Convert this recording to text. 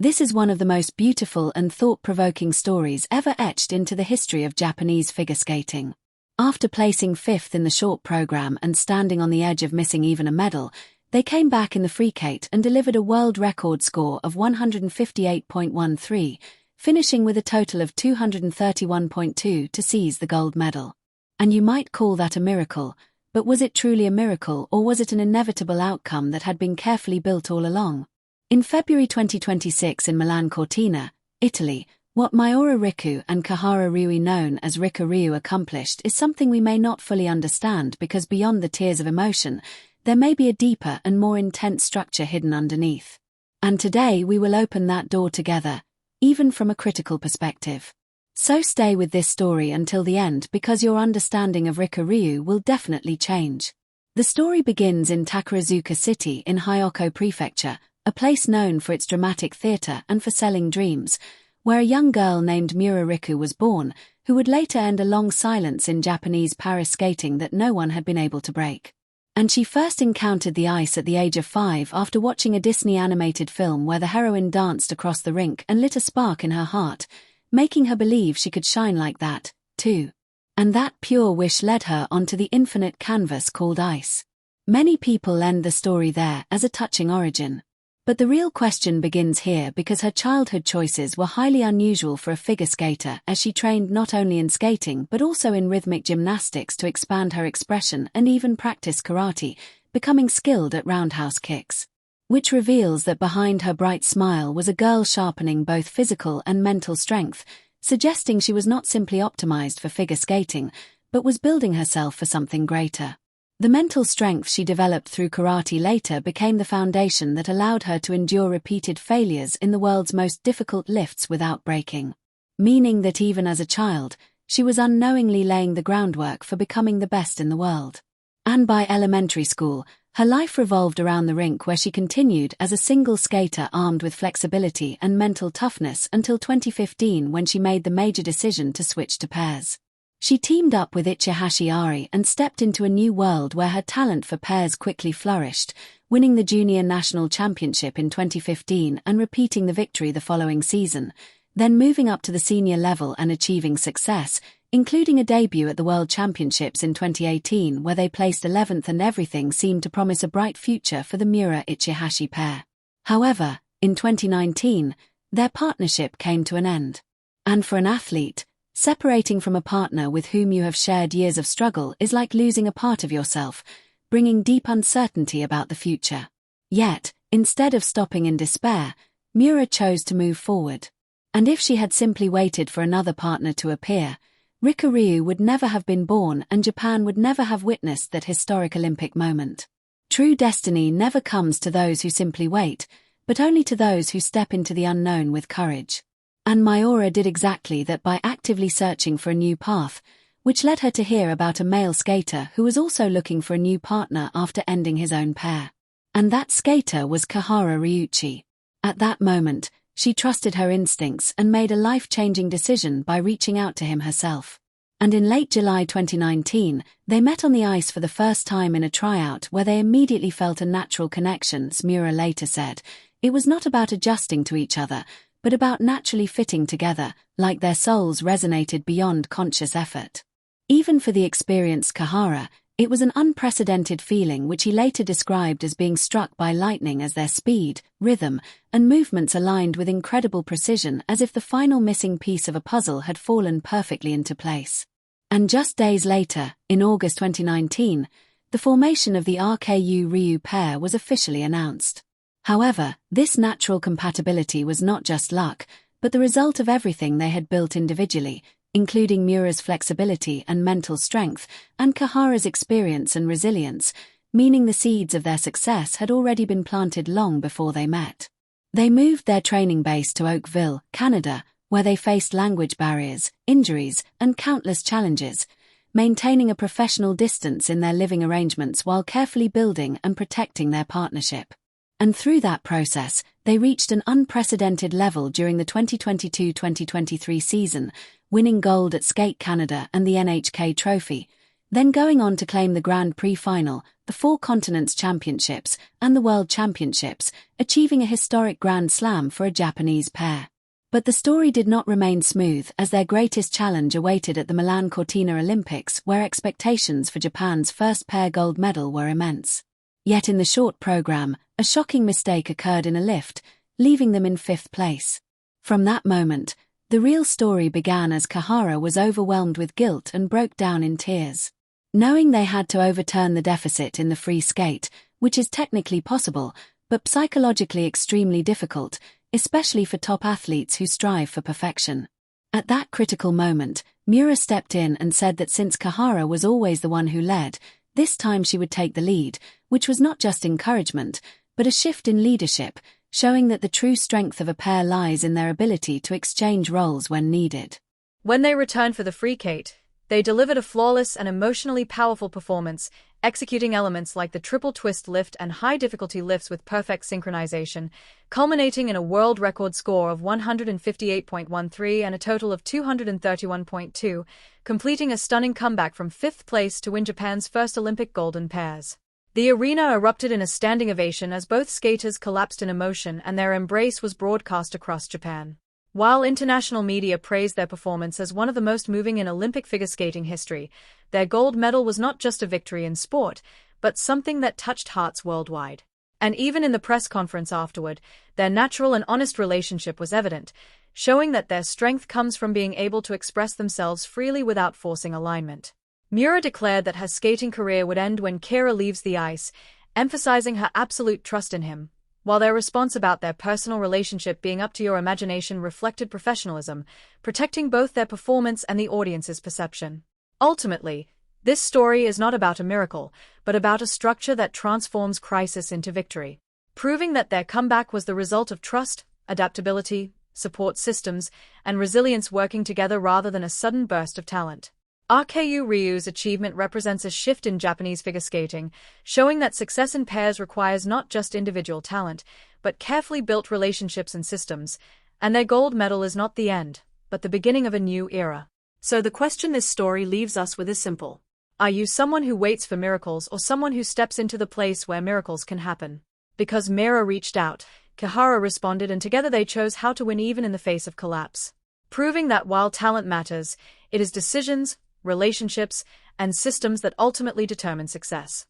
This is one of the most beautiful and thought-provoking stories ever etched into the history of Japanese figure skating. After placing 5th in the short program and standing on the edge of missing even a medal, they came back in the freekate and delivered a world record score of 158.13, finishing with a total of 231.2 to seize the gold medal. And you might call that a miracle, but was it truly a miracle, or was it an inevitable outcome that had been carefully built all along? In February 2026 in Milan Cortina, Italy, what Miura Riku and Kihara Ryui, known as Riku Ryu, accomplished is something we may not fully understand, because beyond the tears of emotion, there may be a deeper and more intense structure hidden underneath. And today we will open that door together, even from a critical perspective. So stay with this story until the end, because your understanding of Riku Ryu will definitely change. The story begins in Takarazuka City in Hyoko Prefecture, a place known for its dramatic theatre and for selling dreams, where a young girl named Miura Riku was born, who would later end a long silence in Japanese Paris skating that no one had been able to break. And she first encountered the ice at the age of 5 after watching a Disney animated film where the heroine danced across the rink and lit a spark in her heart, making her believe she could shine like that, too. And that pure wish led her onto the infinite canvas called ice. Many people end the story there as a touching origin. But the real question begins here, because her childhood choices were highly unusual for a figure skater, as she trained not only in skating but also in rhythmic gymnastics to expand her expression and even practice karate, becoming skilled at roundhouse kicks. Which reveals that behind her bright smile was a girl sharpening both physical and mental strength, suggesting she was not simply optimized for figure skating, but was building herself for something greater. The mental strength she developed through karate later became the foundation that allowed her to endure repeated failures in the world's most difficult lifts without breaking. Meaning that even as a child, she was unknowingly laying the groundwork for becoming the best in the world. And by elementary school, her life revolved around the rink, where she continued as a single skater armed with flexibility and mental toughness until 2015, when she made the major decision to switch to pairs. She teamed up with Ichihashi Ari and stepped into a new world where her talent for pairs quickly flourished, winning the Junior National Championship in 2015 and repeating the victory the following season, then moving up to the senior level and achieving success, including a debut at the World Championships in 2018 where they placed 11th, and everything seemed to promise a bright future for the Miura-Ichihashi pair. However, in 2019, their partnership came to an end. And for an athlete, separating from a partner with whom you have shared years of struggle is like losing a part of yourself, bringing deep uncertainty about the future. Yet, instead of stopping in despair, Miura chose to move forward. And if she had simply waited for another partner to appear, Riku Ryu would never have been born and Japan would never have witnessed that historic Olympic moment. True destiny never comes to those who simply wait, but only to those who step into the unknown with courage. And Miura did exactly that by actively searching for a new path, which led her to hear about a male skater who was also looking for a new partner after ending his own pair. And that skater was Kihara Ryuichi. At that moment, she trusted her instincts and made a life-changing decision by reaching out to him herself. And in late July 2019, they met on the ice for the first time in a tryout where they immediately felt a natural connection. Miura later said, "It was not about adjusting to each other, but about naturally fitting together, like their souls resonated beyond conscious effort." Even for the experienced Kihara, it was an unprecedented feeling, which he later described as being struck by lightning, as their speed, rhythm, and movements aligned with incredible precision, as if the final missing piece of a puzzle had fallen perfectly into place. And just days later, in August 2019, the formation of the RKU Ryu pair was officially announced. However, this natural compatibility was not just luck, but the result of everything they had built individually, including Miura's flexibility and mental strength, and Kihara's experience and resilience, meaning the seeds of their success had already been planted long before they met. They moved their training base to Oakville, Canada, where they faced language barriers, injuries, and countless challenges, maintaining a professional distance in their living arrangements while carefully building and protecting their partnership. And through that process, they reached an unprecedented level during the 2022-2023 season, winning gold at Skate Canada and the NHK Trophy, then going on to claim the Grand Prix final, the Four Continents Championships, and the World Championships, achieving a historic Grand Slam for a Japanese pair. But the story did not remain smooth, as their greatest challenge awaited at the Milan Cortina Olympics, where expectations for Japan's first pair gold medal were immense. Yet in the short program, a shocking mistake occurred in a lift, leaving them in 5th place. From that moment, the real story began, as Kihara was overwhelmed with guilt and broke down in tears. Knowing they had to overturn the deficit in the free skate, which is technically possible, but psychologically extremely difficult, especially for top athletes who strive for perfection. At that critical moment, Miura stepped in and said that since Kihara was always the one who led, this time she would take the lead, which was not just encouragement, but a shift in leadership, showing that the true strength of a pair lies in their ability to exchange roles when needed. When they returned for the free skate, they delivered a flawless and emotionally powerful performance, executing elements like the triple twist lift and high-difficulty lifts with perfect synchronization, culminating in a world record score of 158.13 and a total of 231.2, completing a stunning comeback from 5th place to win Japan's first Olympic golden pairs. The arena erupted in a standing ovation as both skaters collapsed in emotion, and their embrace was broadcast across Japan. While international media praised their performance as one of the most moving in Olympic figure skating history, their gold medal was not just a victory in sport, but something that touched hearts worldwide. And even in the press conference afterward, their natural and honest relationship was evident, showing that their strength comes from being able to express themselves freely without forcing alignment. Miura declared that her skating career would end when Kihara leaves the ice, emphasizing her absolute trust in him, while their response about their personal relationship being up to your imagination reflected professionalism, protecting both their performance and the audience's perception. Ultimately, this story is not about a miracle, but about a structure that transforms crisis into victory, proving that their comeback was the result of trust, adaptability, support systems, and resilience working together rather than a sudden burst of talent. Riku Ryu's achievement represents a shift in Japanese figure skating, showing that success in pairs requires not just individual talent, but carefully built relationships and systems, and their gold medal is not the end, but the beginning of a new era. So the question this story leaves us with is simple. Are you someone who waits for miracles or someone who steps into the place where miracles can happen? Because Miura reached out, Kihara responded, and together they chose how to win even in the face of collapse. Proving that while talent matters, it is decisions, relationships, and systems that ultimately determine success.